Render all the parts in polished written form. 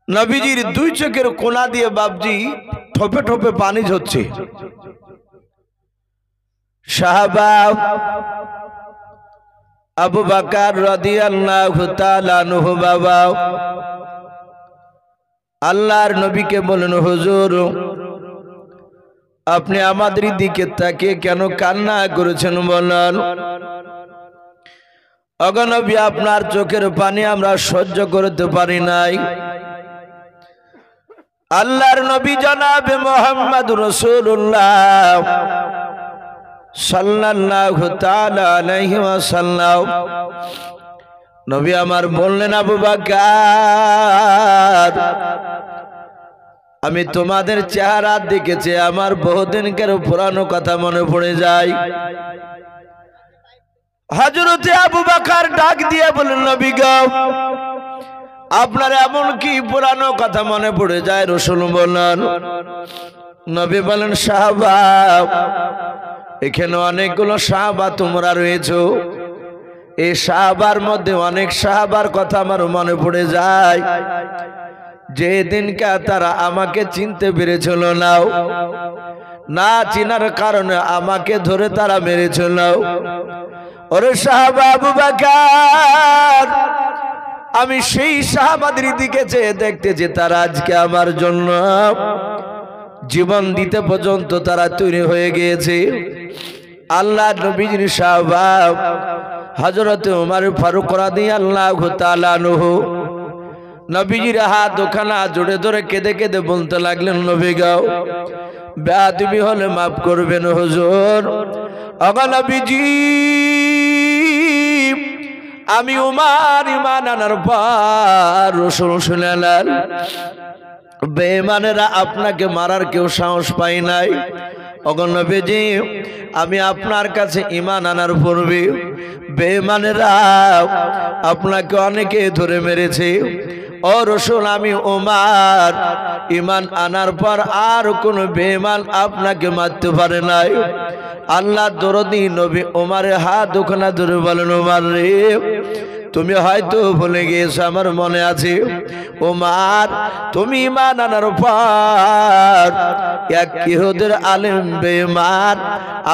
নবীজির দুই চোখের কোনা দিয়ে বাপজি ঠোপে ঠোপে পানি ঝরছে। সাহাবা আবু বকর রাদিয়াল্লাহু তাআলা আনহু বাবা আল্লাহর নবীকে বলেন, হুজুর আপনি আমাদের দিকে তাকিয়ে কেন কান্না করেছেন বলেন? ওগো নবী, আপনার চোখের পানি আমরা সহ্য করতে পারি নাই। আল্লাহর নবী জনাবে মুহাম্মদ রাসূলুল্লাহ সাল্লাল্লাহু তাআলা আলাইহি ওয়াসাল্লাম নবী আমার বললেন, আবু বকর আমি তোমাদের চেহারা দেখেছি, আমার বহুদিনকার পুরানো কথা মনে পড়ে যায়। হযরতে আবু বকর ডাক দিয়ে বলেন, নবী গো আপনার এমন কি পুরানো কথা মনে পড়ে যায় রাসূল বলেন? নবী বলেন, সাহাবা এখানে অনেকগুলো সাহাবা তোমরা রয়েছো, এই সাহাবার মধ্যে অনেক সাহাবার কথা আমার মনে পড়ে যায় যে দিনকে তারা আমাকে চিনতে পেরেছিল না চিনার কারণে আমাকে ধরে তারা মেরেছিল। ওরে সাহাবা আবু বকর, আমি সেই সাহাবাদের দিকে চেয়ে দেখতে যে তারা আজকে আমার জন্য জীবন দিতে পর্যন্ত তারা তৈরি হয়ে গিয়েছে। আল্লাহ নবীর সাহাবা হযরত ওমর ফারুক রাদিয়াল্লাহু তাআলা আনহু নবীজির হাত দুখানা জোড়ে ধরে কেঁদে কেঁদে বলতে লাগলেন, নবী গো বেয়াদবি হলে মাফ করবেন হুজুর। ওগো নবীজি আমি ওমর ঈমান আনার পর রাসূল শুনালেন বেঈমানেরা আপনাকে মারার কেউ সাহস পায় নাই। ওগো নবীজি আমি আপনার কাছে ঈমান আনার পূর্বে বেঈমানেরা আপনাকে অনেকে ধরে মেরেছে। ও রাসূল আমি ওমর ঈমান আনার পর আর কোনো বেঈমান আপনাকে মারতে পারে নাই। আল্লাহ দরদি নবী ওমরের হাত দুখানা ধরে বলেন, ওমর রে তুমি হয়তো ভুলে গিয়েছো, আমার মনে আছে ওমর তুমি ঈমান আনার পর এক ইহুদের আলেম বেঈমান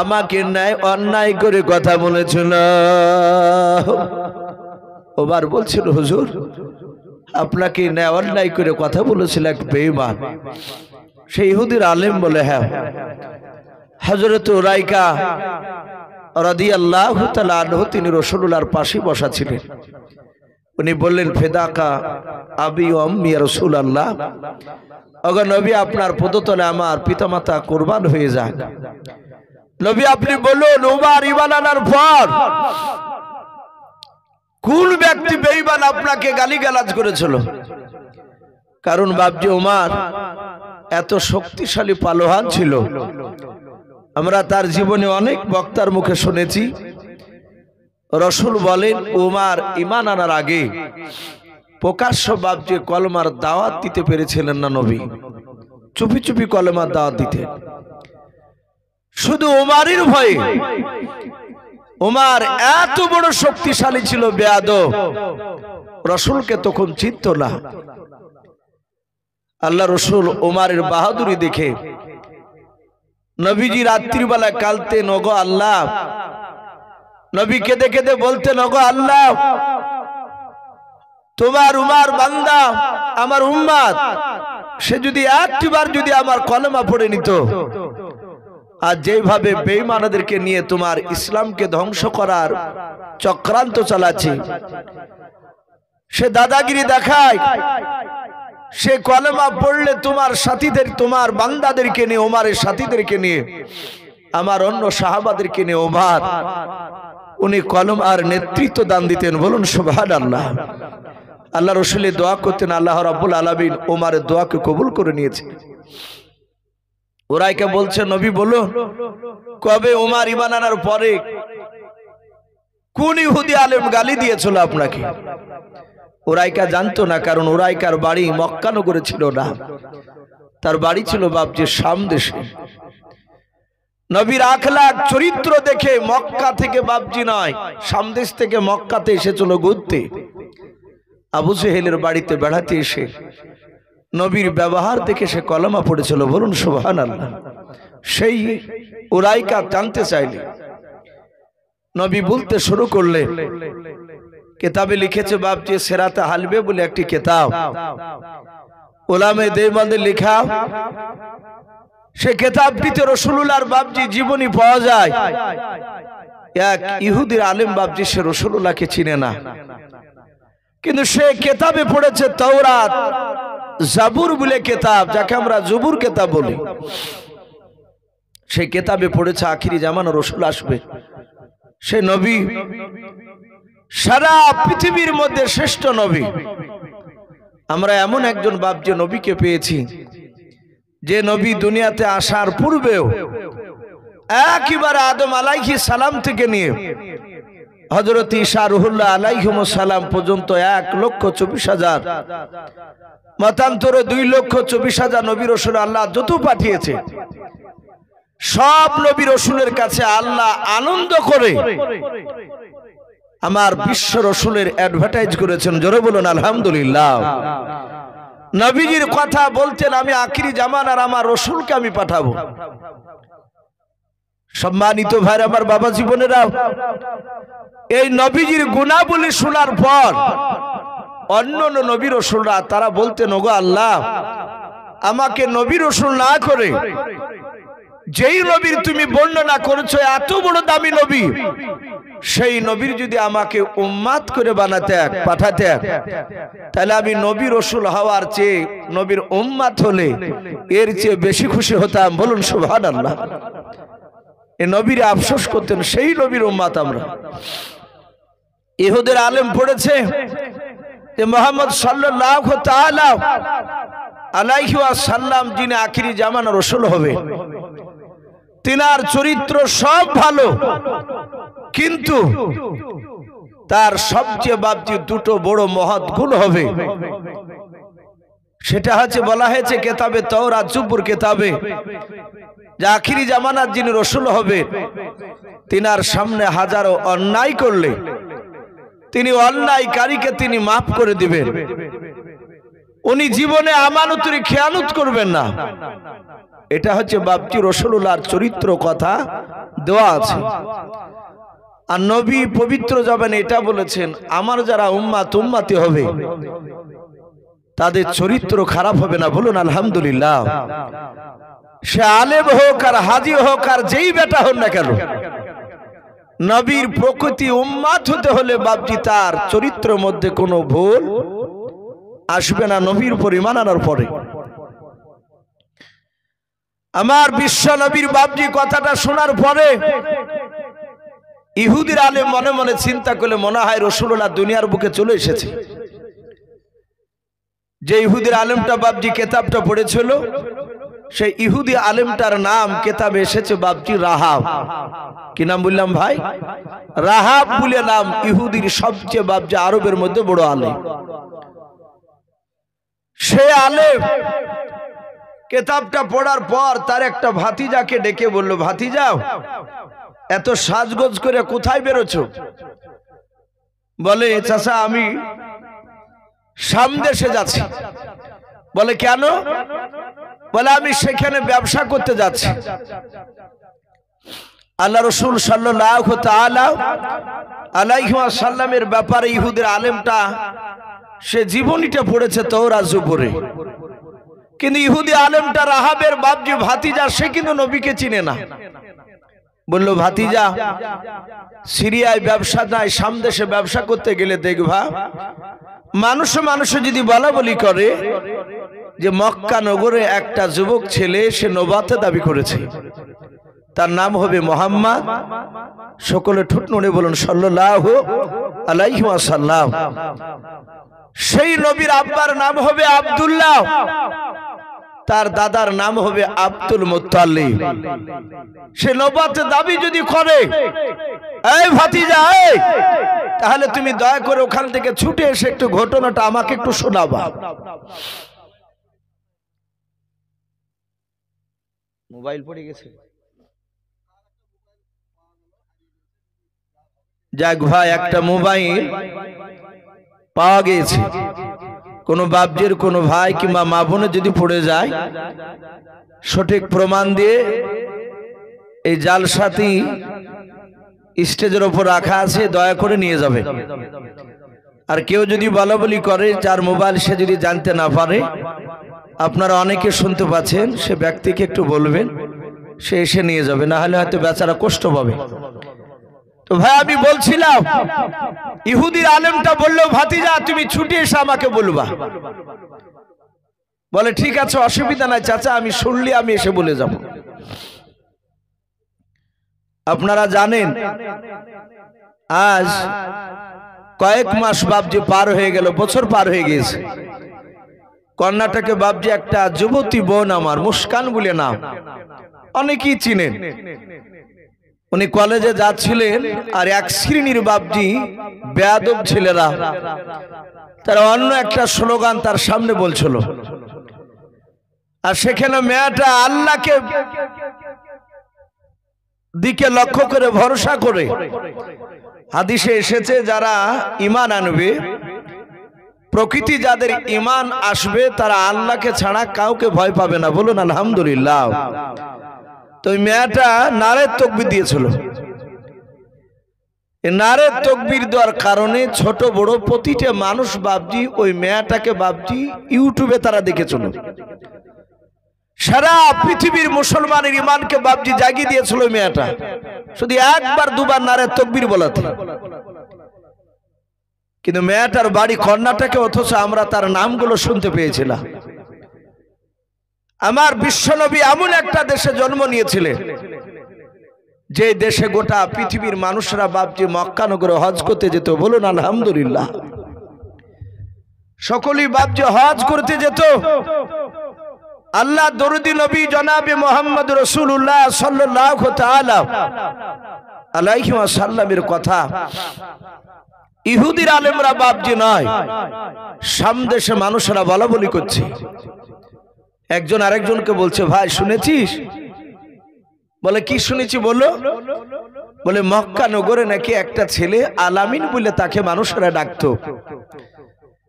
আমাকে ন্যায় অন্যায় করে কথা বলেছিল। ওমর বলছিল, হুজুর আপনাকে ন্যায় অন্যায় করে কথা বলেছিল এক বেঈমান। সেই ইহুদির আলেম বলে, হ্যাঁ। হযরত উরাইকা রাদিয়াল্লাহু তাআলা আনহু তিনি রাসূলুল্লাহর পাশে বসা ছিলেন। উনি বললেন, ফেদাকা আবি ওয়া উম্মি ইয়া রাসূলুল্লাহ, ওগো নবী আপনার পদতলে আমার পিতামাতা কুরবান হয়ে যাক। নবী আপনি বলুন ওমর ঈমান আনার পর কোন ব্যক্তি বেঈমান আপনাকে গালিগালাজ করেছিল? কারণ বাপজি ওমর এত শক্তিশালী পালোয়ান ছিল, আমরা তার জীবনে অনেক বক্তার মুখে শুনেছি। রাসূল বলেন ওমর ঈমান আনার আগে প্রকাশ্য বাপজি কলমার দাওয়াত দিতে পেরেছিলেন না, নবী চুপি চুপি কলমার দাওয়াত দিতেন শুধু ওমরের ভয়ে। ওমর এত বড় শক্তিশালী ছিল বেয়াদব, রাসূলকে তখন চিনতো না। আল্লাহ রাসূল ওমরের বাহাদুরি দেখে নবীজি রাত্রিবেলা কালতেন, ওগো আল্লাহ, নবী কেঁদে কেঁদে বলতেন, ওগো আল্লাহ তোমার উমার বান্দা আমার উম্মত, সে যদি একটিবার যদি আমার কলেমা পড়ে নিত, আর যেভাবে বেঈমানদেরকে নিয়ে তোমার ইসলামকে ধ্বংস করার চক্রান্ত চালাচ্ছে, সে দাদাগিরি দেখায়, সে কলেমা পড়লে তোমার সাথীদের তোমার বান্দাদেরকে নিয়ে ওমরের সাথীদেরকে নিয়ে আমার অন্য সাহাবাদেরকে নিয়ে ওমর উনি কলমার নেতৃত্ব দান দিতেন। বলুন সুবহানাল্লাহ। আল্লাহ রাসূল দোয়া করতেন, আল্লাহ রাব্বুল আলামিন ওমরের দোয়াকে কবুল করে নিয়েছেন। উরাইকা বলছে, নবী বলুন কবে ওমর ঈমান আনার পরে কোন ইহুদি আলেম গালি দিয়েছিল আপনাকে? উরাইকা জানতো না, কারণ উরাইকার বাড়ি মক্কা নগরে ছিল না, তার বাড়ি ছিল বাপজি শাম দেশে। নবীর আখলাক চরিত্র দেখে মক্কা থেকে বাপজি নয় শাম দেশ থেকে মক্কাতে এসেছিল ঘুরতে। আবু জেহেলের বাড়িতে বেড়াতে এসে নবীর ব্যবহার দেখে সে কলমা পড়েছিল। বলুন সুবহানাল্লাহ। সেই উরাইকা জানতে চাইলে নবী বলতে শুরু করলেন, কিতাবে লিখেছে বাপজি সেরাতে হালবে বলে একটি কিতাব, উলামায়ে দেওবন্দের লেখা। সে কিতাবটিতে রাসূলুল্লাহর বাপজি জীবনী পাওয়া যায়। এক ইহুদির আলেম বাপজি সে রাসূলুল্লাহকে চিনে না, কিন্তু সে কিতাবে পড়েছে তাওরাত, জাবুর বলে কিতাব, যাকে আমরা জবুর কিতাব বলি। সেই কিতাবে পড়েছে আখিরি জামানা রাসূল আসবে। সে নবী সারা পৃথিবীর মধ্যে শ্রেষ্ঠ নবী। আমরা এমন একজন বাপজি নবীকে পেয়েছি যে নবী দুনিয়াতে আসার পূর্বেও একেবারে আদম আলাইহিস সালাম থেকে নিয়ে হযরত ঈসা রুহুল্লাহ আলাইহিস সালাম পর্যন্ত 1,24,000 মতান্তরে 2,24,000 নবী রাসূল আল্লাহ যত পাঠিয়েছে, সব নবী রাসূলের কাছে আল্লাহ আনন্দ করে আমার বিশ্ব রাসূলের অ্যাডভার্টাইজ করেছেন। জোরে বলুন আলহামদুলিল্লাহ। নবীজির কথা বলতেন, আমি আখিরি জামানার আমার রাসূলকে আমি পাঠাবো। সম্মানিত ভাই আমার বাবা জীবনেরা, এই নবীজির গুণাবলী শোনার পর অন্যান্য নবী রাসূলরা তারা বলতেন, ওগো আল্লাহ, আমাকে নবী রাসূল না করে যেই নবীর তুমি বর্ণনা করেছো এত বড় দামি নবী, সেই নবীর যদি আমাকে উম্মাত করে বানাতে পাঠাতে, তাহলে আমি নবী রাসূল হওয়ার চেয়ে নবীর উম্মাত হলে এর চেয়ে বেশি খুশি হতাম। বলুন সুবহানাল্লাহ। এই নবীর আফসোস করতেন, সেই নবীর উম্মাত আমরা। ইহুদের আলেম পড়েছে যে মুহাম্মদ সাল্লাল্লাহু তাআলা আলাইহি ওয়াসাল্লাম যিনি আখিরি জামানার রাসূল হবে, তিনার চরিত্র সব ভালো, কিন্তু তার সবচেয়ে বাপজি দুটো বড় মহৎ গুণ হবে। সেটা হচ্ছে বলা হয়েছে কিতাবে তাওরাত জবুর কিতাবে, যে আখিরি জামানার যিনি রাসূল হবে তিনার সামনে হাজারো অন্যায় করলে তিনি অন্যায়কারীকে তিনি মাফ করে দিবেন। উনি জীবনে আমানতের খেয়ানত করবেন না। এটা হচ্ছে বাপজি রাসূলুল্লাহর চরিত্র কথা দেওয়া আছে। আর নবী পবিত্র জবানে এটা বলেছেন, আমার যারা উম্মতি হবে তাদের চরিত্র খারাপ হবে না। বলুন আলহামদুলিল্লাহ। সে আলেম হোক আর হাজী হোক আর যেই বেটা হোক না কেন, নবীর প্রকৃতি উম্মত হতে হলে বাপজি তার চরিত্রের মধ্যে কোনো ভুল আসবে না নবীর উপর ঈমান আনার পরে। আমার বিশ্ব নবীর বাপজি কথাটা শোনার পরে ইহুদির আলেম মনে মনে চিন্তা করলে মনে হয় রাসূলুল্লাহ দুনিয়ার বুকে চলে এসেছে। যে ইহুদির আলেমটা বাপজি কিতাবটা পড়েছিল, সেই ইহুদি আলেমটার নাম কিতাবে এসেছে বাপজি রাহাব। কি নাম বললাম ভাই? রাহাব বলে নাম। ইহুদির সবচেয়ে বাপজি আরবের মধ্যে বড় আলেম। সে আলেম কিতাবটা পড়ার পর তার একটা ভাতিজাকে ডেকে বলল, ভাতিজা, এত সাজগোজ করে কোথায় বেরোছো? বলে, চাচা আমি সামদেশে যাচ্ছি। বলে, কেন? বলে, আমি সেখানে ব্যবসা করতে যাচ্ছি। আল্লাহ রাসূল সাল্লাল্লাহু তাআলা আলাইহি ওয়াসাল্লামের ব্যাপারে ইহুদির আলেমটা সে জীবনীটা পড়েছে তাওরাত জবুরে, কিন্তু ইহুদি আলেমটা রাহাবের বাপজি ভাতিজা, সে কিন্তু নবীকে চিনে না। বলল, ভাতিজা, সিরিয়ায় ব্যবসা নাই, সামদেশে ব্যবসা করতে গেলে দেখবা মানুষ যদি বলা বলি করে যে মক্কা নগরে একটা যুবক ছেলে সে নবুয়ত দাবি করেছে, তার নাম হবে মুহাম্মদ। সকলে ঠোঁট নড়ে বলুন সাল্লাল্লাহু আলাইহি ওয়াসাল্লাম। সেই নবীর আব্বার নাম হবে আব্দুল্লাহ, তার দাদার নাম হবে আব্দুল মুত্তালিব। সে নবুয়ত দাবি যদি করে, এই ভাতিজা, তাহলে তুমি দয়া করে ওখান থেকে ছুটে এসে একটু ঘটনাটা আমাকে একটু শোনাবা। মোবাইল পড়ে গেছে। যাক ভাই, একটা মোবাইল পাওয়া গিয়েছে। কোনো বাপজির কোনো ভাই কিংবা মা বোনে যদি পড়ে যায়, সঠিক প্রমাণ দিয়ে এই জালসাটি স্টেজের ওপর রাখা আছে, দয়া করে নিয়ে যাবে। আর কেউ যদি বলা বলি করে, যার মোবাইল সে যদি জানতে না পারে, আপনারা অনেকে শুনতে পাচ্ছেন, সে ব্যক্তিকে একটু বলবেন, সে এসে নিয়ে যাবে, না হলে হয়তো বেচারা কষ্ট পাবে। তো ভাই আমি বলছিলাম, ইহুদির আলেমটা বললো, ভাতিজা তুমি ছুটে এসে আমাকে বলবা। বলে ঠিক আছে, অসুবিধা নাই চাচা, আমি শুনলি আমি এসে বলে যাব। আপনারা জানেন আজ কয়েক মাস বাপজি পার হয়ে গেল, বছর পার হয়ে গিয়েছে। কর্ণাটকে বাপজি একটা যুবতী বোন আমার, মুস্কান বলে নাম, অনেকেই চিনেন। উনি কলেজে যাচ্ছিলেন, আর এক শ্রেণীর বাপজি বেয়াদব ছেলেরা তারা অন্য একটা স্লোগান তার সামনে বলছিল। আর সেখানে মেয়েটা আল্লাহকে দিকে লক্ষ্য করে ভরসা করে, হাদিসে এসেছে যারা ঈমান আনবে, প্রকৃতি যাদের ঈমান আসবে, তারা আল্লাহকে ছাড়া কাউকে ভয় পাবে না। বলুন আলহামদুলিল্লাহ। তো মেয়েটা নারে তাকবীর দিয়েছিল। নারে তাকবীর দেওয়ার কারণে ছোট বড় প্রতিটা মানুষ বাপজি ওই মেয়েটাকে বাপজি ইউটিউবে তারা দেখেছিল। সারা পৃথিবীর মুসলমানের ঈমানকে বাপজি জাগিয়ে দিয়েছিল মেয়েটা, শুধু একবার দুবার নারে তাকবীর বলাতে। কিন্তু মেয়েটার বাড়ি কর্ণাটকে, অথচ আমরা তার নামগুলো শুনতে পেয়েছিলাম। আমার বিশ্বনবী এমন একটা দেশে জন্ম নিয়েছিলেন, যে দেশে গোটা পৃথিবীর মানুষরা বাপজি মক্কা নগরে হজ করতে যেত। বলুন আলহামদুলিল্লাহ। সকলেই বাপজি হজ করতে যেত। আল্লাহ দরুদি নবী জনাবে মুহাম্মদ রাসূলুল্লাহ সাল্লাল্লাহু তাআলা আলাইহি ওয়াসাল্লামের কথা ইহুদির আলেমরা বাপজি নয়, সামদেশে মানুষরা বলা বলি করছে। একজন আরেকজনকে বলছে, ভাই শুনেছিস? বলে কি শুনেছি বলো? বলে মক্কা নগরে নাকি একটা ছেলে আলামিন বলে তাকে মানুষরা ডাকতো,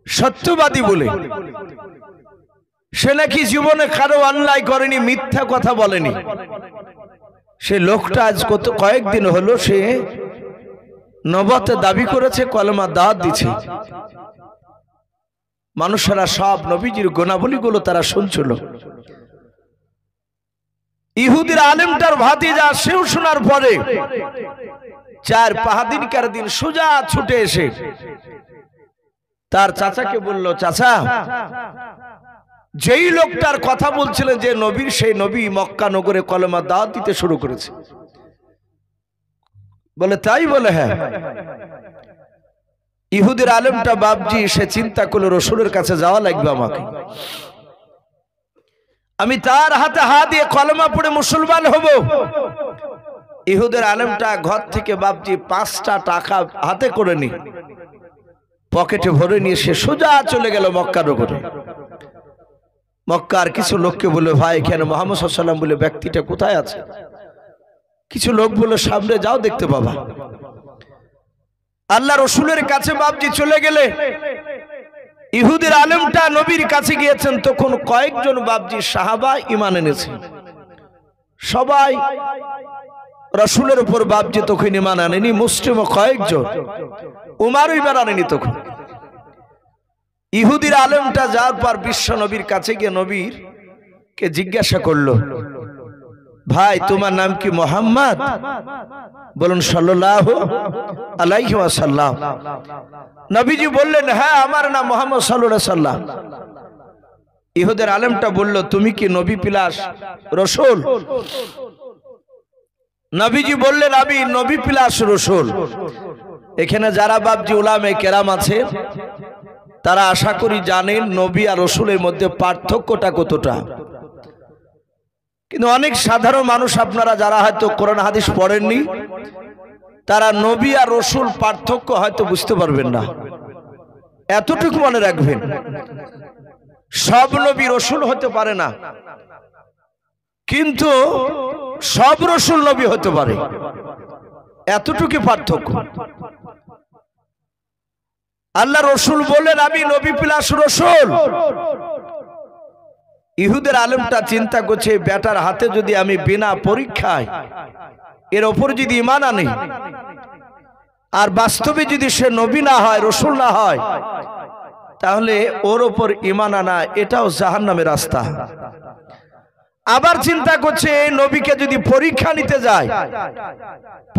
সত্যবাদী বলে। সে নাকি জীবনে কারো অন্যায় করেনি, মিথ্যা কথা বলেনি। সে লোকটা আজ কয়েকদিন হলো সে নবতে দাবি করেছে, কলেমা দাওয়াত দিচ্ছে। মানুষেরা সব নবীজির গুণাবলীগুলো তারা শুনছিল। ইহুদির আলেমটার ভাতিজা সেও শোনার পরে 4-5 দিনকার দিন সোজা ছুটে এসে তার চাচাকে বলল, চাচা যেই লোকটার কথা বলছিলেন যে নবীর, সেই নবী মক্কা নগরে কলেমা দাওয়াত দিতে শুরু করেছে। বলে তাই? বলে হ্যাঁ। ইহুদির আলেমটা বাপজি সে চিন্তা করলো, রসুলের কাছে যাওয়া লাগবে আমাকে, আমি তার হাতে হাত দিয়ে কলেমা পড়ে মুসলমান হব। ইহুদের আলেমটা ঘর থেকে বাপজি 5টা টাকা হাতে করে নি পকেটে ভরে নিয়ে সে সোজা চলে গেল মক্কা নগরে। মক্কার কিছু লোককে বলে, ভাই এখানে মুহাম্মদ সাল্লাল্লাহু আলাইহি ওয়াসাল্লাম বলে ব্যক্তিটা কোথায় আছে? কিছু লোক বলে, সামনে যাও দেখতে পাবা। আল্লাহ রসুলের কাছে বাপজি চলে গেলে ইহুদির আলেমটা নবীর কাছে গিয়েছেন, তখন কয়েকজন বাপজি সাহাবা ঈমান এনেছে। সবাই রসুলের উপর বাপজি তখন ঈমান আনেনি, মুসলিমও কয়েকজন, উমারও ঈমান আনেনি তখন। ইহুদির আলেমটা যাওয়ার পর বিশ্ব নবীর কাছে গিয়ে নবীর কে জিজ্ঞাসা করলো, ভাই তোমার নাম কি মুহাম্মদ? বলুন সাল্লাল্লাহু আলাইহি ওয়াসাল্লাম। নবীজি বললেন, হ্যাঁ আমার নাম মুহাম্মদ সাল্লাল্লাহু আলাইহি ওয়াসাল্লাম। ইহুদের আলেমটা বলল, তুমি কি নবী প্লাস রাসূল? নবীজি বললেন, আমি নবী প্লাস রাসূল। এখানে যারা বাপজি উলামে কেরাম আছে তারা আশা করি জানেন নবী আর রাসূলের মধ্যে পার্থক্যটা কতটা। কিন্তু অনেক সাধারণ মানুষ আপনারা যারা হয়তো কোরআন হাদিস পড়েননি, তারা নবী আর রাসূল পার্থক্য হয়তো বুঝতে পারবেন না। এতটুকু মনে রাখবেন, সব নবী রাসূল হতে পারে না, কিন্তু সব রাসূল নবী হতে পারে, এতটুকু পার্থক্য। আল্লাহ রসুল বললেন আমি নবী প্লাস রসুল। ইহুদের আলেমটা চিন্তা করছে বেটার হাতে যদি আমি বিনা পরীক্ষায় এর ওপর যদি ঈমান আনি, আর বাস্তবে যদি সে নবী না হয়, রসুল না হয়, তাহলে ওর ওপর ঈমান আনা এটাও জাহান্নামের রাস্তা। আবার চিন্তা করছে এই নবীকে যদি পরীক্ষা নিতে যায়,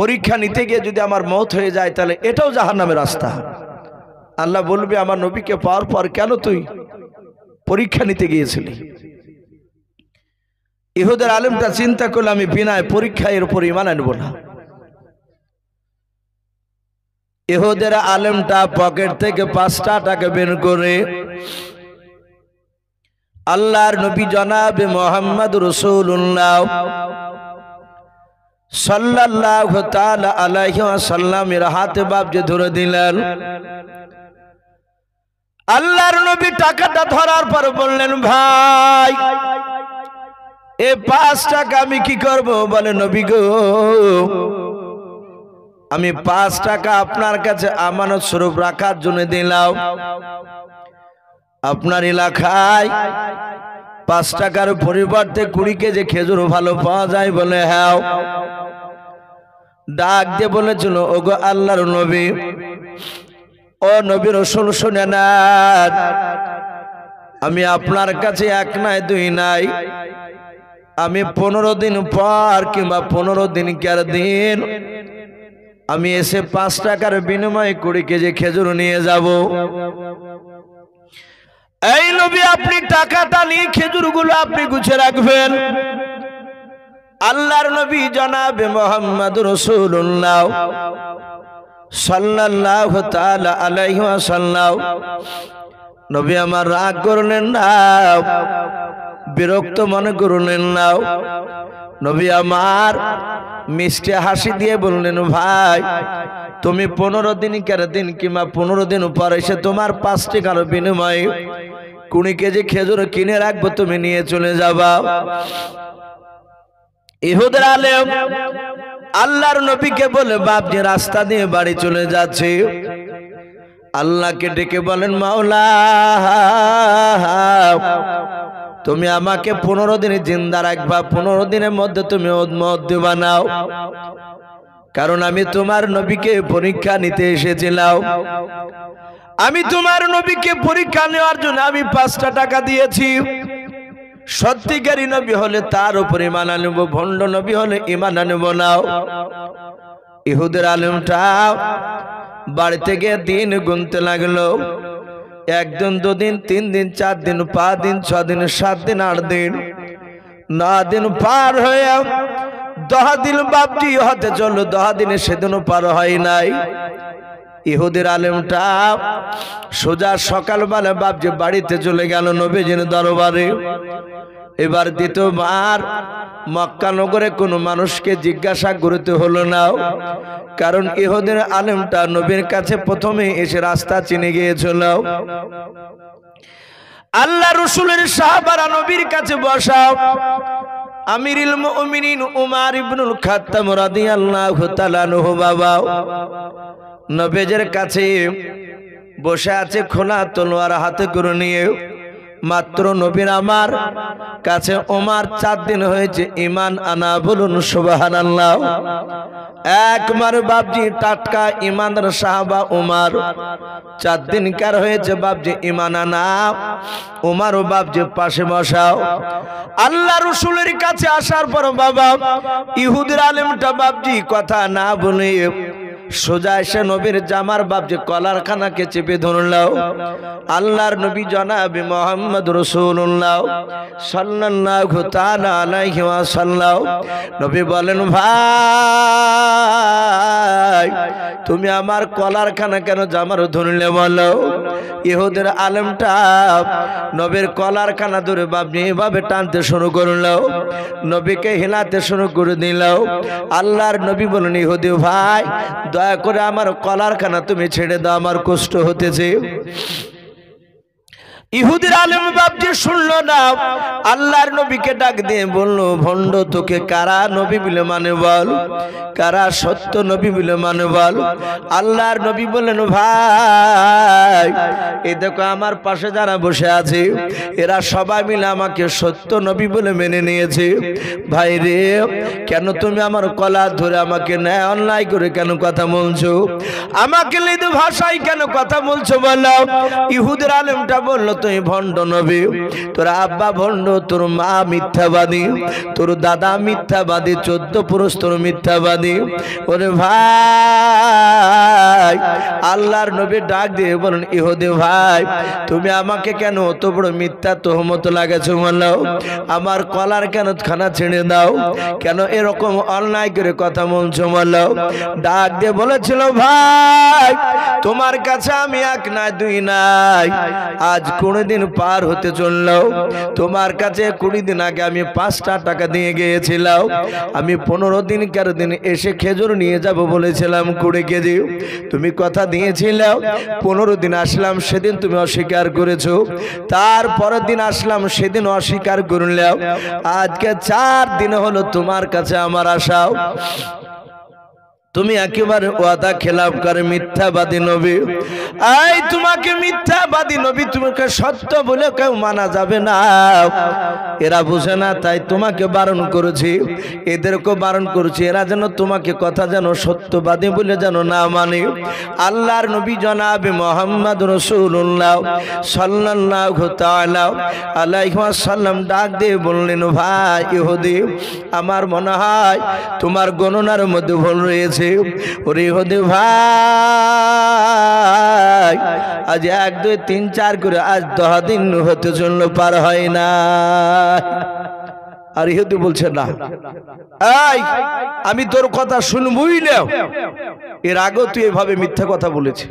পরীক্ষা নিতে গিয়ে যদি আমার মওত হয়ে যায়, তাহলে এটাও জাহান্নামের রাস্তা। আল্লাহ বলবে আমার নবীকে পাওয়ার পর কেন তুই পরীক্ষা নিতে গিয়েছিলি? ইহুদের আলেমটা চিন্তা করলে আমি বিনা পরীক্ষা এর উপর ঈমান আনবো না। ইহুদের আলেমটা পকেট থেকে 5টা টাকা বের করে আল্লাহর নবী জনাবে মুহাম্মদ রাসূলুল্লাহ সাল্লাল্লাহু তাআলা আলাইহি ওয়াসাল্লামের হাতে বাবজে ধরে দিলেন। আল্লাহর নবী টাকাটা ধরার পর বললেন ভাই এই 5 টাকা আমি কি করব? বলে নবী গো আমি 5 টাকা আপনার কাছে আমানত স্বরূপ রাখার জন্য দিলাম। আপনার এলাকায় 5 টাকার পরিবর্তে 20 কেজি খেজুর ভালো পাওয়া যায়? বলে হ্যাঁ। ডাক দিয়ে বলেছিল ওগো আল্লাহর নবী, ও নবী রাসূল শুনে নেন, আমি আপনার কাছে 1 নাই 2 নাই, আমি 15 দিন পর কিংবা 15 দিন কার দিন আমি এসে 5 টাকার বিনিময়ে 20 কেজি খেজুর নিয়ে যাব। এই নবী আপনি টাকাটা নিয়ে খেজুরগুলো আপনি গুছিয়ে রাখবেন। আল্লাহর নবী জনাবে মুহাম্মদ রাসূলুল্লাহ সাল্লাল্লাহু তাআলা আলাইহি ওয়াসাল্লাম নবী আমার রাগ করলেন না, বিরক্ত মনে করলেন না। নবী আমার মিষ্টি হাসি দিয়ে বললেন ভাই তুমি 15 দিন কার দিন কিংবা 15 দিন পর এসে তোমার 5 টাকার বিনিময়ে 20 কেজি খেজুর কিনে রাখবো, তুমি নিয়ে চলে যাবা। ইহুদের আলেম আল্লাহর নবীকে বলে বাপ যে রাস্তা দিয়ে বাড়ি চলে যাচ্ছে, আল্লাহকে ডেকে বলেন মাওলা তুমি আমাকে 15 দিন জিন্দা রাখবা, 15 দিনের মধ্যে তুমি উম্মত বানাও, কারণ আমি তোমার নবীকে পরীক্ষা নিতে এসেছিলাম। আমি তোমার নবীকে পরীক্ষা নেওয়ার জন্য আমি 5টা টাকা দিয়েছি। সত্যিকারী নবী হলে তার উপর ঈমান আনবো, ভণ্ড নবী হলে ঈমান আনবো না। ইহুদের আলেমটা বাড়ি থেকে দিন গুনতে লাগলো। 1 দিন 2 দিন 3 দিন 4 দিন 5 দিন 6 দিন 7 দিন 8 দিন 9 দিন পার হয়ে 10 দিন বাপজি হতে চললো। 10 দিনে সেদিনও পার হয় নাই। ইহুদের আলেমটা সোজা সকালবেলা বাপজি বাড়িতে চলে গেল নবীজির দরবারে। এবার দ্বিতীয়বার মক্কা নগরে কোনো মানুষকে জিজ্ঞাসা করতে হলো না, কারণ ইহুদের আলেমটা নবীর কাছে প্রথমে এসে রাস্তা চিনে গিয়েছিল। আল্লাহ রাসূলের সাহাবারা নবীর কাছে বসা। আমিরুল মুমিনিন উমর ইবনুল খাত্তাব রাদিয়াল্লাহু তাআলা আনহু বাবা নবীর কাছে বসে আছে, খোলা তলোয়ার হাতে করে নিয়ে। মাত্র নবীর আমার কাছে ওমর 4 দিন হয়েছে ঈমান আনা, বলুন সুবহানাল্লাহ। একবার বাপজি টাটকা ঈমানদার সাহাবা ওমর 4 দিন কার হয়েছে বাপজি ঈমান আনা। ওমর ও বাপজি পাশে বসাও। আল্লাহ রাসূলের কাছে আসার পর বাবা ইহুদের আলেমটা বাপজি কথা না বলে সোজা এসে নবীর জামার বাপজি কলারখানাকে চেপে ধরলো। আল্লাহর নবী জনাবে মুহাম্মদ রাসূলুল্লাহ সাল্লাল্লাহু তাআলা আলাইহি ওয়াসাল্লাম নবী বলেন ভাই তুমি আমার কলারখানা কেন জামার ধরলে বলো? ইহুদের আলেমটা নবীর কলারখানা ধরে বাপজি এভাবে টানতে শুরু করলো, নবীকে হিলাতে শুরু করে দিল। আল্লাহর নবী বলেন ইহুদি ভাই দয়া করে আমার কলারখানা তুমি ছেড়ে দাও, আমার কষ্ট হতেছে। ইহুদির আলেম বাপজি শুনলো না, আল্লাহর নবীকে ডাক দিয়ে বলল, ভণ্ড তোকে কারা নবী বলে মানে বল, কারা সত্য নবী বলে মানে বল। আল্লাহর নবী বললেন, ভাই এই দেখো আমার পাশে যারা বসে আছে এরা সবাই মিলে আমাকে সত্য নবী বলে মেনে নিয়েছে। ভাই রে, কেন তুমি আমার কলা ধরে আমাকে ন্যায় অন্যায় করে কেন কথা বলছো, আমাকে লিদ ভাষায় কেন কথা বলছো বলো। ইহুদির আলেমটা বলল, তুই ভণ্ড নবী, তোর আব্বা ভণ্ড, তোর মা মিথ্যাবাদী, তোর দাদা মিথ্যাবাদী, 14 পুরুষ তোর মিথ্যাবাদী। ওরে ভাই, আল্লাহর নবী ডাক দিয়ে বলেন, ইহুদি ভাই তুমি আমাকে কেন অত বড় মিথ্যা তোহমত লাগাছো বলো, আমার কলার কেন খানা ছেড়ে দাও, কেন এরকম অন্যায় করে কথা বলছো বলো। ডাক দিয়ে বলেছিল, ভাই তোমার কাছে আমি এক নাই দুই নাই, আজ 20 দিন পার হতে চললো, তোমার কাছে 20 দিন আগে আমি 5টা টাকা দিয়ে গিয়েছিলাম, আমি 15 দিন 11 দিন এসে খেজুর নিয়ে যাব বলেছিলাম 20 কেজি, তুমি কথা দিয়েছিলে। 15 দিন আসলাম, সেদিন তুমি অস্বীকার করেছো, তারপরের দিন আসলাম, সেদিন অস্বীকার করলাম, আজকে 4 দিন হলো তোমার কাছে আমার আশাও, তুমি একেবারে ওয়াদা খেলাফ করে মিথ্যাবাদী নবী। এই তোমাকে মিথ্যাবাদী নবী, তোমাকে সত্য বলে কেউ মানা যাবে না। এরা বুঝে না, তাই তোমাকে বারণ করেছি, এদেরকে বারণ করেছি, এরা যেন তোমাকে কথা যেন সত্যবাদী বলে যেন না মানে। আল্লাহর নবী জনাবে মুহাম্মদ রাসূলুল্লাহ সাল্লাল্লাহু তাআলা আলাইহি ওয়াসাল্লাম ডাক দিয়ে বললেন, ভাই ইহুদি, আমার মনে হয় তোমার গণনার মধ্যে ভুল রয়েছে। ওরে ইহুদি ভাই, আজ 1 2 3 4 করে আজ 10 দিন হতে চলল, পার হয় না। আর ইহুদি বলছে, না এই আমি তোর কথা শুনবই না, এর আগে তুই এভাবে মিথ্যা কথা বলেছিস।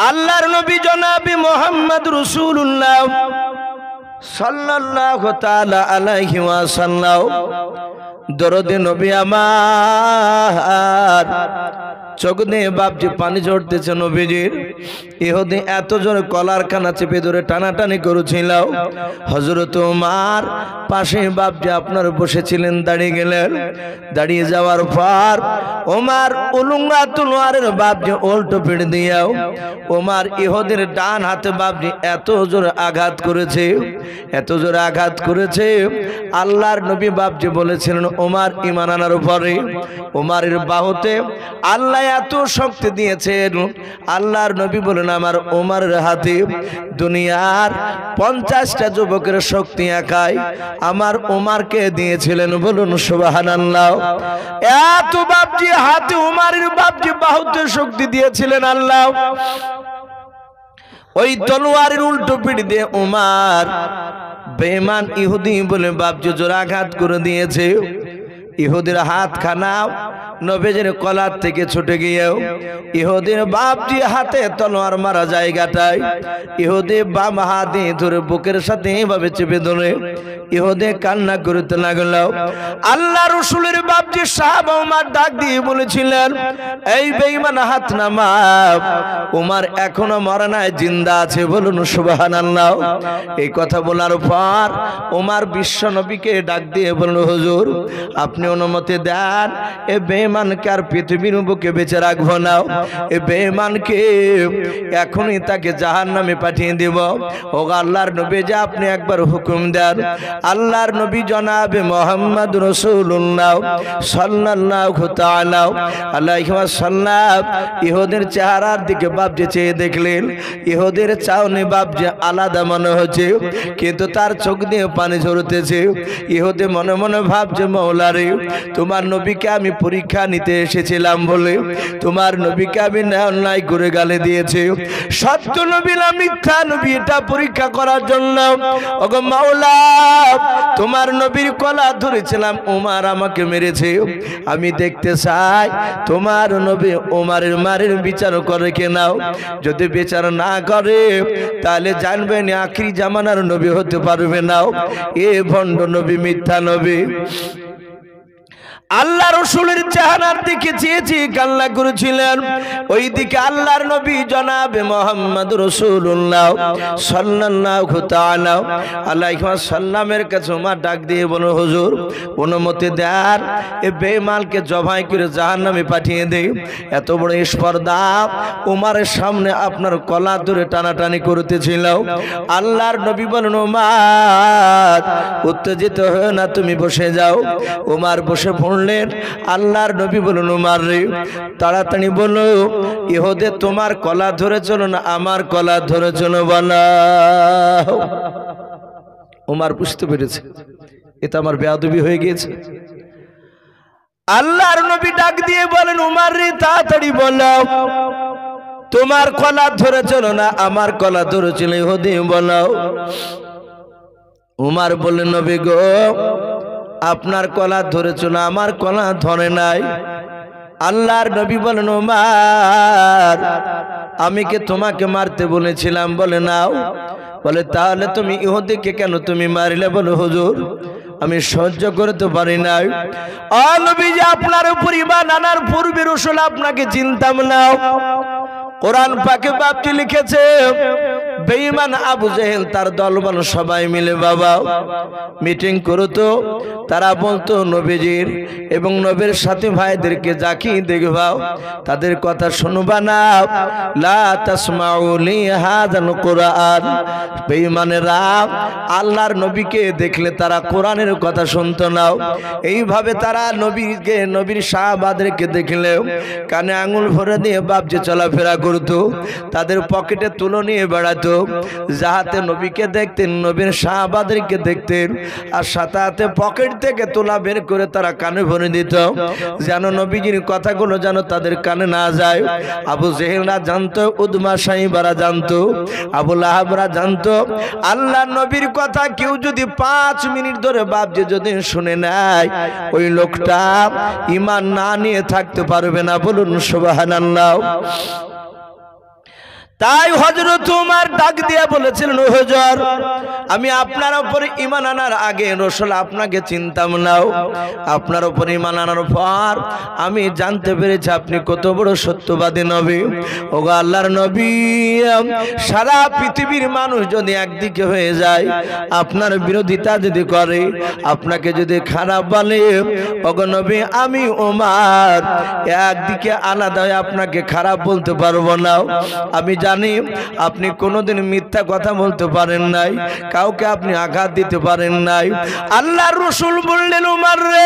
আল্লাহর নবী জনাবে মুহাম্মদ রাসূলুল্লাহ সাল্লাল্লাহু তাআলা আলাইহি ওয়াসাল্লাম, দরদে নবী আমার, চোখ দিয়ে বাপজি পানি ঝরতেছে নবীজির। ইহুদি এত জোরে কলার খানা চেপে ধরে টানাটানি করেছিল। হযরত ওমর পাশে বাপজি আপনার বসেছিলেন, দাঁড়িয়ে গেলেন। দাঁড়িয়ে যাওয়ার পর ওমর উলুঙ্গা তলোয়ারের বাপজি উল্টো পিঠ দিয়েও ওমর ইহুদির ডান হাতে বাপজি এত জোরে আঘাত করেছে, এত জোরে আঘাত করেছে। আল্লাহর নবী বাপজি বলেছিলেন, ওমর ঈমান আনার পরে ওমরের বাহুতে আল্লাহ এত শক্তি দিয়েছেন। আল্লাহর নবী বলেন, আমার ওমরের হাতে দুনিয়ার 50টা যুবকের শক্তি একাই আমার ওমরকে দিয়েছিলেন। বলুন সুবহানাল্লাহ। এত বাপজি হাতে ওমরের বাপজি বাহুতে শক্তি দিয়েছিলেন আল্লাহ। ওই তলোয়ারের উল্টো পিঠ দিয়ে ওমর বেঈমান ইহুদি বলে বাপজি জোর আঘাত করে দিয়েছে। ইহুদির হাত খানা নবীজির কলার থেকে ছুটে গিয়েও ইহুদির বাপজি হাতে তলোয়ার মারা জায়গাটায় ইহুদি বাম হাত দিয়ে ধরে বুকের সাথে এভাবে চেপে ধরে ইহুদি কান্না করতে লাগলো। আল্লাহ রাসূলের বাপজি সাহাবা ওমর ডাক দিয়ে বলেছিলেন, এই বেঈমান হাত নামাও, ওমর এখনো মরে নাই, জিন্দা আছে। বলুন সুবহানাল্লাহ। এই কথা বলার পর ওমর বিশ্ব নবীকে ডাক দিয়ে বলল, হুজুর আপনি অনুমতি দেন, এ বেঈমানকে আর পৃথিবীর বুকে বেঁচে রাখবো না, এ বেঈমানকে এখনই তাকে জাহান্নামে পাঠিয়ে দেব। ও আল্লাহর নবী, যে আপনি একবার হুকুম দেন। আল্লাহর নবী জনাবে মুহাম্মদ রাসূলুল্লাহ সাল্লাল্লাহু তাআলা আলাইহি ওয়াসাল্লাম ইহুদের চেহারার দিকে বাপজি চেয়ে দেখলেন। ইহুদের চাউনি বাপজি আলাদা মনে হচ্ছে, কিন্তু তার চোখ দিয়ে পানি ঝরতেছে। ইহুদি মনে মনে ভাবছে, মওলারে তোমার নবীকে আমি পরীক্ষা নিতে এসেছিলাম বলে তোমার নবীকে আমি অন্যায় করে গালে দিয়েছে, সত্য নবী না মিথ্যা নবী এটা পরীক্ষা করার জন্য ওগো মাওলা তোমার নবীর কলা ধরেছিলাম, ওমর আমাকে মেরেছে। আমি দেখতে চাই তোমার নবী ওমরের মারের বিচার করে কেনাও। যদি বিচার না করে তাহলে জানবেন আখিরি জামানার নবী হতে পারবে না, এ ভণ্ড নবী, মিথ্যা নবী। আল্লাহ রাসূলের চেহারার দিকে চেয়ে কান্না করেছিলেন। ওই দিকে আল্লাহর নবী জনাবে মুহাম্মদ রাসূলুল্লাহ সাল্লাল্লাহু তাআলা আলাইহি ওয়াসাল্লামের কাছে ওমর ডাক দিয়ে বলো, হুজুর অনুমতি দেন, এ বেঈমানকে জবাই করে জাহান্নামে পাঠিয়ে দেই। এত বড় স্পর্ধা ওমরের সামনে আপনার কলা ধরে টানাটানি করতেছিল। আল্লাহর নবী বলেন, ওমর উত্তেজিত হও না, তুমি বসে যাও। ওমর বসে পড়লেন। আল্লাহর নবী বলেন, ওমর রে তাড়াতাড়ি বলো, ইহুদে তোমার কলা ধরে চলো না আমার কলা ধরে চলো বলো। ওমর বুঝতে পেরেছে এটা আমার বেয়াদবি হয়ে গিয়েছে। আল্লাহর নবী ডাক দিয়ে বলেন, ওমর রে তাড়াতাড়ি বলো, তোমার কলা ধরে চলো না আমার কলা ধরে চলো ইহুদি বলো। ওমর বললেন, নবী গো আপনার কলা ধরে চলো আমার কলা ধরে নাই। আল্লাহর নবী বলেন, ওমর আমি কি তোমাকে মারতে বলেছিলাম? বলে নাও। বলে তাহলে তুমি ইহুদিকে কেন তুমি মারিলে? বলে হুজুর আমি সহ্য করতে পারি নাই। ও নবীজি আপনার উপর ঈমান আনার পূর্বে রাসূল আপনাকে চিনতাম না। কোরআন পাকে বাপটি লিখেছে, বেঈমান আবু জেহেল তার দলবল সবাই মিলে বাবা মিটিং করতো। তারা বলতো নবীজির এবং নবীর সাথে ভাইদেরকে যাকি দেখবাও তাদের কথা শুনবা না, লা তাসমাউ লিহাযাল কুরআন। বেঈমানেরা আল্লাহর নবীকে দেখলে তারা কোরআনের কথা শুনতো না। এইভাবে তারা নবীকে নবীর সাহাবাদেরকে দেখলে কানে আঙুল ভরে দিয়ে বাপ যে চলাফেরা করতো, তাদের পকেটে তুলো নিয়ে বেড়াতো, যাহাতে নবীকে দেখতেন নবীর সাহাবাদেরকে দেখতেন, আর সাথে সাথে পকেট থেকে তুলা বের করে তারা কানে ভরে দিত যেন নবীজির কথাগুলো যেন তাদের কানে না যায়। আবু জেহেলরা জানতো, উদমা সাইবারা জানতো, আবু লাহাবরা জানতো আল্লাহ নবীর কথা কেউ যদি 5 মিনিট ধরে বাপ যে যদি শুনে নেয় ওই লোকটা ঈমান না নিয়ে থাকতে পারবে না। বলুন সুবহানাল্লাহ। তাই হযরত ওমর ডাক দিয়া বলেছিলেন, হুজুর আমি আপনার উপর ঈমান আনার আগে রাসূল আপনাকে চিনতাম না। আপনার উপর ঈমান আনার পর আমি জানতে পেরেছি আপনি কত বড় সত্যবাদী নবী। ওগো আল্লাহর নবী, সারা পৃথিবীর মানুষ যদি একদিকে হয়ে যায়, আপনার বিরোধিতা যদি করে, আপনাকে যদি খারাপ বলে, ওগো নবী আমি ওমর একদিকে আলাদা হয়ে আপনাকে খারাপ বলতে পারবো না। আমি জানি আপনি কোনোদিন মিথ্যা কথা বলতে পারেন নাই, কাউকে আপনি আঘাত দিতে পারেন নাই। আল্লাহর রাসূল বললেন, ওমর রে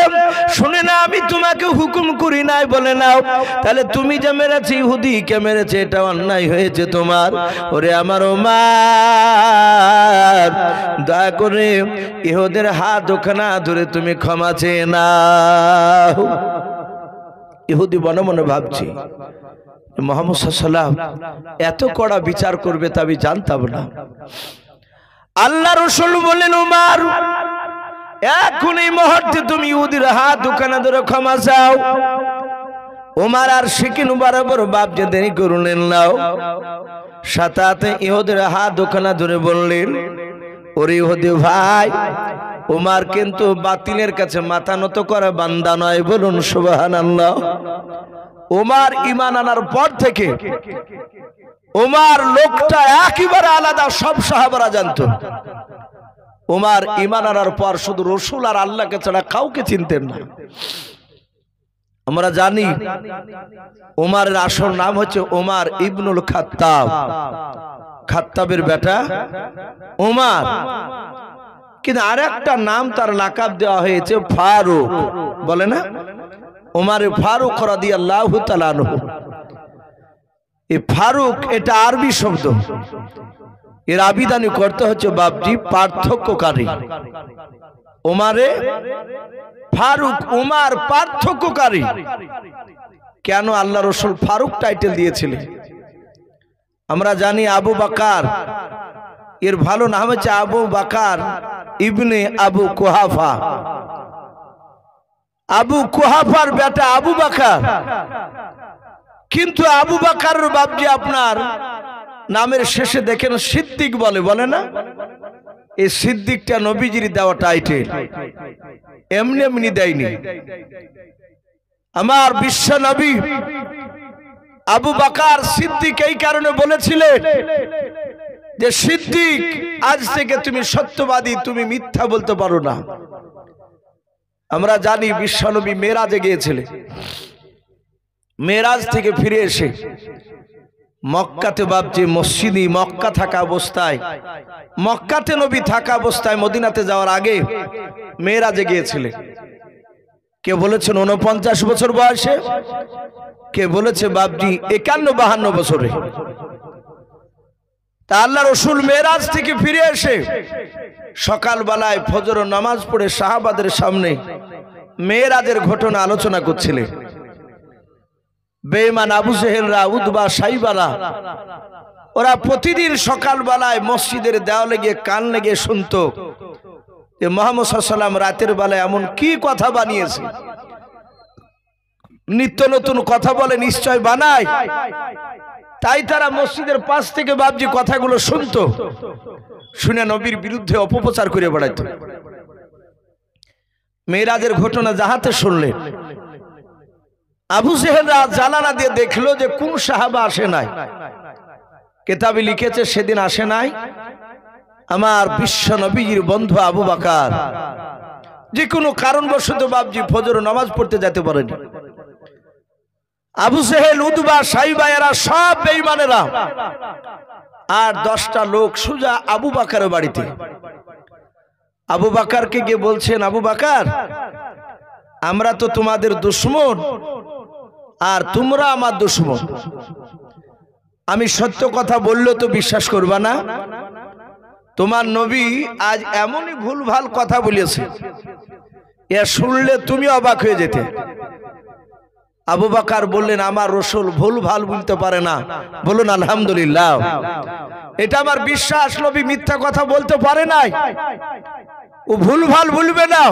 শুনে না, আমি তোমাকে হুকুম করি নাই। বলে নাও তাহলে তুমি যে মেরেছে ইহুদিকে মেরেছে এটা অন্যায় হয়েছে তোমার। ওরে আমার ওমর দয়া করে ইহুদের হাত ওখানা ধরে তুমি ক্ষমা চেয়ে নাও। ইহুদি মনে মনে ভাবছি মুহাম্মদ সাল্লাল্লাহু আলাইহি ওয়াসাল্লাম এত কড়া বিচার করবে তা আমি জানতাম না। আল্লাহ রাসূল বললেন, ওমর এখন এই মুহূর্তে তুমি ইহুদির হাত দুখানা ধরে ক্ষমা চাও। ওমর আর শিকিন বরাবর বাপ যে দেরি করলেন নাও, সাথে সাথে ইহুদির হাত দুখানা ধরে বললেন, ওরে ইহুদি ভাই, ওমর কিন্তু বাতিলের কাছে মাথা নত করে বান্দা নয়। বলুন সুবহানাল্লাহ। ওমর ঈমান আনার পর থেকে ওমর লোকটা একেবারে আলাদা, সব সাহাবারা জানতো। ওমর ঈমান আনার পর শুধু রাসূল আর আল্লাহকে ছাড়া কাউকে চিনতেন না। আমরা জানি ওমরের আসল নাম হচ্ছে ওমর ইবনুল খাত্তাব, খাত্তাবের বেটা ওমর। কিন্তু আরেকটা নাম তার লাকাব দেওয়া হয়েছে ফারুক, বলে না ওমর ফারুক রাদিয়াল্লাহু তাআলা আনহু। এই ফারুক এটা আরবি শব্দ, এর আবিধানি করতে হচ্ছে বাপজি পার্থক্যকারী। ওমরে ফারুক, ওমর পার্থক্যকারী। কেন আল্লাহ রাসূল ফারুক টাইটেল দিয়েছিলেন? আমরা জানি আবু বকর, এর ভালো নাম হচ্ছে আবু বকর ইবনে আবু কুহাফা। আবু কুহাফার বেটা আবু বকর, কিন্তু আবু বকরের বাপজি আপনার নামের শেষে দেখেন সিদ্দিক বলে, বলে না? এই সিদ্দিকটা নবীজির দেওয়া টাইটেল। এমনি এমনি দেয়নি। আমার বিশ্ব নবী আবু বকর সিদ্দিক এই কারণে বলেছিলেন যে সিদ্দিক আজ থেকে তুমি সত্যবাদী, তুমি মিথ্যা বলতে পারো না। আমরা জানি বিশ্বনবী মেরাজে গিয়েছিলেন, মেরাজ থেকে ফিরে এসে মক্কাতে বাপজি মসজিদি মক্কা থাকা অবস্থায়, মক্কাতে নবী থাকা অবস্থায় মদিনাতে যাওয়ার আগে মেরাজে গিয়েছিলেন। কে বলেছেন 49 বছর বয়সে, কে বলেছে বাপজি 51-52 বছরে। তা আল্লাহ রসুল মেরাজ থেকে ফিরে এসে সকালবেলায় ফজর নামাজ পড়ে সাহাবাদের সামনে মেরাজের ঘটনা আলোচনা করছিলেন। বেঈমান আবু জেহেলরা, উতবা, সাইবারা ওরা প্রতিদিন সকালবেলায় মসজিদের দেওয়ালে গিয়ে কান লেগে শুনতো যে মুহাম্মদ সাল্লাল্লাহু আলাইহি ওয়াসাল্লাম রাতের বেলায় এমন কি কথা বানিয়েছে, নিত্য নতুন কথা বলে, নিশ্চয় বানায়। তাই তারা মসজিদের পাশ থেকে বাপজি কথাগুলো শুনতো, শুনে নবীর বিরুদ্ধে অপপ্রচার করে বেড়াইতো। মেরাজের ঘটনা যাহাতে শুনলেন, আবু জেহেলরা জানালা দিয়ে দেখলো যে কোন সাহাবা আসে নাই। কিতাবে লিখেছে সেদিন আসে নাই আমার বিশ্ব নবীর বন্ধু আবু বকর, যে কোনো কারণবশত বাপজি ফজর নামাজ পড়তে যেতে পারেনি। আবু জেহেল, উতবা, সাইবা এরা সব বেঈমানেরা, আর 10টা লোক সোজা আবু বকরের বাড়িতে। আবু বকরকে গিয়ে বলছেন, আবু বকর, আমরা তো তোমাদের দুশমন আর তোমরা আমার দুশমন। আমি সত্য কথা বললে তো বিশ্বাস করবা না। তোমার নবী আজ এমনই ভুলভাল কথা বলেছে, এ শুনলে তুমি অবাক হয়ে যেতে। আবু বকর বললেন, আমার রাসূল ভুলভাল বলতে পারে না, বলুন আলহামদুলিল্লাহ। এটা আমার বিশ্বাস, নবী মিথ্যা কথা বলতে পারে নাই, ও ভুলভাল বলবে না।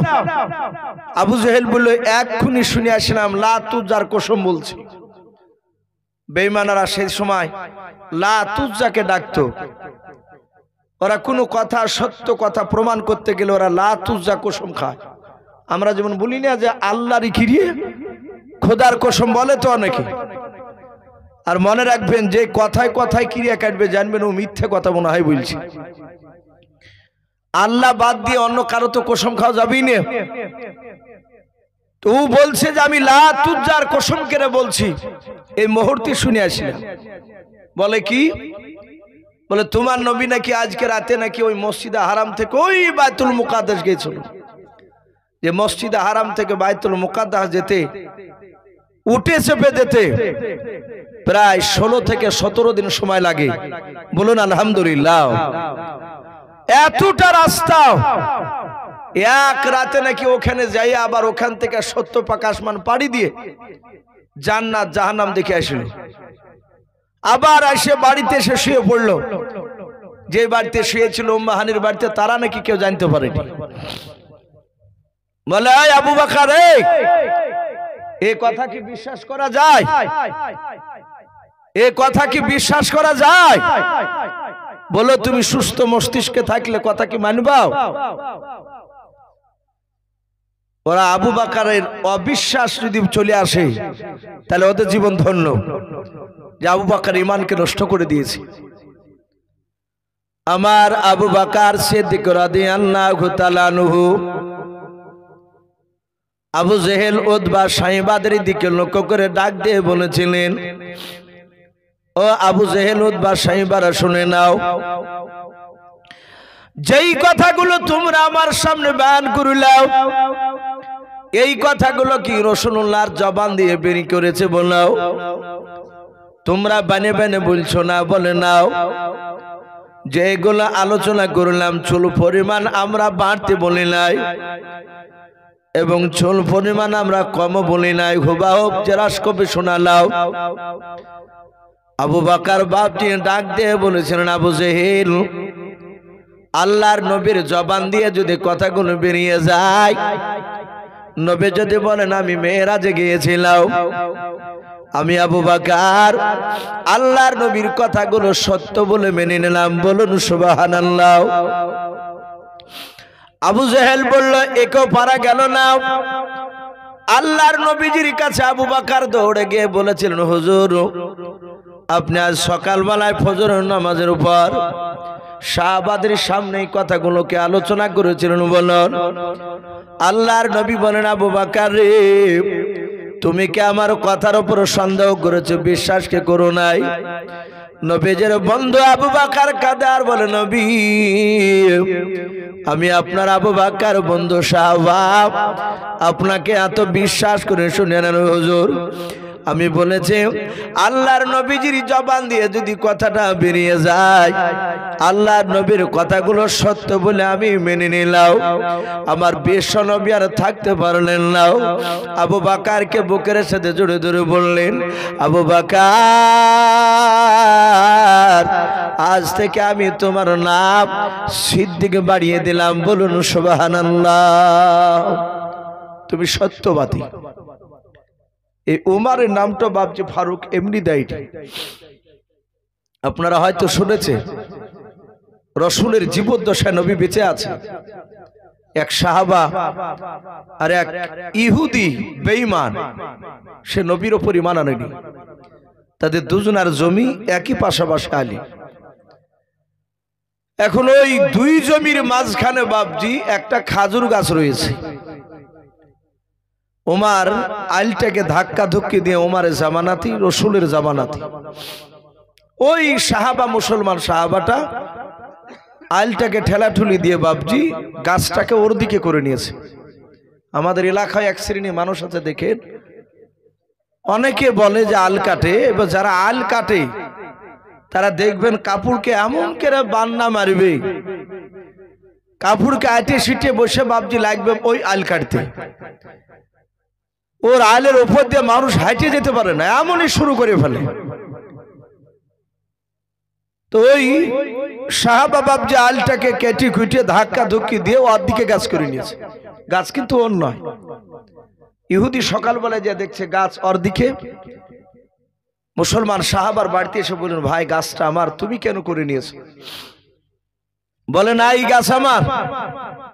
আবু জেহেল বলল, এক্ষুনি শুনে আসলাম লাত উজ্জার কসম বলছি। বেঈমানরা সেই সময় লাত উজ্জাকে ডাকতো। ওরা কোনো কথা, সত্য কথা প্রমাণ করতে গেলে ওরা লাত উজ্জা কসম খায়। আমরা যেমন বলি না যে আল্লাহরই কিরিয়ে খোদার কসম বলে তো অনেকে। আর মনে রাখবেন, যে কথায় কথায় ক্রিয়া কাটবে জানবেন ও মিথ্যে কথা মনে হয় বলছি। আল্লাহ বাদ দিয়ে অন্য কারো তো কসম খাওয়া যাবেই না। তো ও বলছে যে আমি লাত উজ্জার কসম করে বলছি। এই মুহূর্তে শুনে আসলাম, বলে কি, বলে তোমার নবী নাকি আজকে রাতে নাকি ওই মসজিদে হারাম থেকে ওই বাইতুল মুকাদ্দাস গিয়েছিল। যে মসজিদে হারাম থেকে বাইতুল মুকাদ্দাস যেতে, উঠে চেপে যেতে প্রায় 16 থেকে 17 দিন সময় লাগে। বলুন আলহামদুলিল্লাহ। এতটা রাস্তা এক রাতে নাকি ওখানে যাই, আবার ওখান থেকে সত্য প্রকাশমান পাড়ি দিয়ে জান্নাত জাহান্নাম দেখে আসলো। আবার এসে বাড়িতে এসে শুয়ে পড়লো। যে বাড়িতে শুয়েছিল উম্মে হানির বাড়িতে, তারা নাকি কেউ জানতে পারেনি। বলে, আবু বকর, এই কথা কি বিশ্বাস করা যায়? এই কথা কি বিশ্বাস করা যায়? বলো, তুমি সুস্থ মস্তিষ্কে থাকলে কথা কি মানবা? ওরা আবু বকরের অবিশ্বাস যদি চলে আসে তাহলে ওদের জীবন ধন্য, যে আবু বকর ঈমানকে নষ্ট করে দিয়েছে। আমার আবু বকর সিদ্দিক রাদিয়াল্লাহু তাআলা আনহু আবু জেহেল, উতবা, সাইবাদের দিকে লক্ষ্য করে ডাক দিয়ে বলেছিলেন, ও আবু জেহেল, উতবা, সাইবারা শুনে নাও, যেই কথাগুলো তোমরা আমার সামনে বয়ান করিলাও, এই কথাগুলো কি রাসূলুল্লাহর জবান দিয়ে বেরি করেছে বলাও? তোমরা বানে বানে বলছো না, বলে নাও যে এগুলো আলোচনা করলাম চুল পরিমাণ আমরা বাড়তে বলি নাই, এবং চুল পরিমাণ আমরা কম বলি নাই। হুবাহুব জেরাস কবে শোনালাও। আবু বকর বাপটি ডাক দিয়ে বলেছিলেন, আবু জেহেল, আল্লাহর নবীর জবান দিয়ে যদি কথাগুলো বেরিয়ে যায়, নবী যদি বলেন আমি মেরাজে গিয়েছিলাম, আমি আবু বকর আল্লাহর নবীর কথাগুলো সত্য বলে মেনে নিলাম। বলুন সুবহানাল্লাহ। আবু জেহেল বলল একেও পারা গেল না। আল্লাহর নবীজির কাছে আবু বকর দৌড়ে গিয়ে বলেছিলেন, হুজুর আপনি আজ সকালবেলায় ফজরের নামাজের উপর সাহাবাদের সামনে এই কথাগুলোকে আলোচনা করেছিলেন বলুন। আল্লাহর নবী বলেন, আবু বকর রে, তুমি কি আমার কথার উপর সন্দেহ করেছো, বিশ্বাস কে করো নাই? নবীজির বন্ধু আবু বকর কাঁদে আর বলে, নবী আমি আপনার আবু বকর বন্ধু সাহাবা, আপনাকে এত বিশ্বাস করে শুনে নেন হুজুর। আমি বলেছি আল্লাহর নবীজির জবান দিয়ে যদি কথাটা বেরিয়ে যায়, আল্লাহর নবীর কথাগুলো সত্য বলে আমি মেনে নিলাম। আমার বিশ্ব নবী আর থাকতে পারলেন না। আবু বকরকে বুকের সাথে জড়ে ধরে বললেন, আবু বকর আজ থেকে আমি তোমার নাম সিদ্দিক বাড়িয়ে দিলাম। বলুন সুবহানাল্লাহ। তুমি সত্যবাদী। এই উমারের নামটা বাপজি ফারুক এমনি দেয়নি। আপনারা হয়তো শুনেছে রসুলের জীবদ্দশায় নবী বেঁচে আছে, এক সাহাবা আর এক ইহুদি বেঈমান, সে নবীর উপর ঈমান আনেনি। তাদের দুজনের জমি একই পাশাপাশি আলী। এখন ওই দুই জমির মাঝখানে বাপজি একটা খাজুর গাছ রয়েছে। ওমর আইলটাকে ধাক্কা ধুক্কি দিয়ে, ওমরের জামানাতি রসুলের জামানাতি, ওই সাহাবা মুসলমান সাহাবাটা আইলটাকে ঠেলাঠুলি দিয়ে বাপজি গাছটাকে ওর দিকে করে নিয়েছে। আমাদের এলাকায় এক শ্রেণীর মানুষ আছে দেখেন, অনেকে বলে যে আল কাটে। এবার যারা আল কাটে তারা দেখবেন কাপড়কে এমন করে বান্না মারবে, কাপড়কে আটে সিটে বসে বাপজি লাগবে ওই আল কাটতে। ওর আলের উপর দিয়ে মানুষ হাঁটে যেতে পারে না, এমনই শুরু করে ফেলে। তো ওই সাহাবা বাপজি আলটাকে কেটে কুটে ধাক্কা ধুক্কি দিয়ে ওর দিকে গাছ করে নিয়েছে। গাছ কিন্তু ওর নয়। ইহুদি সকালবেলায় যে দেখছে গাছ ওর দিকে, মুসলমান সাহাবার বাড়িতে এসে বললেন, ভাই গাছটা আমার, তুমি কেন করে নিয়েছো? বলে না এই গাছ আমার।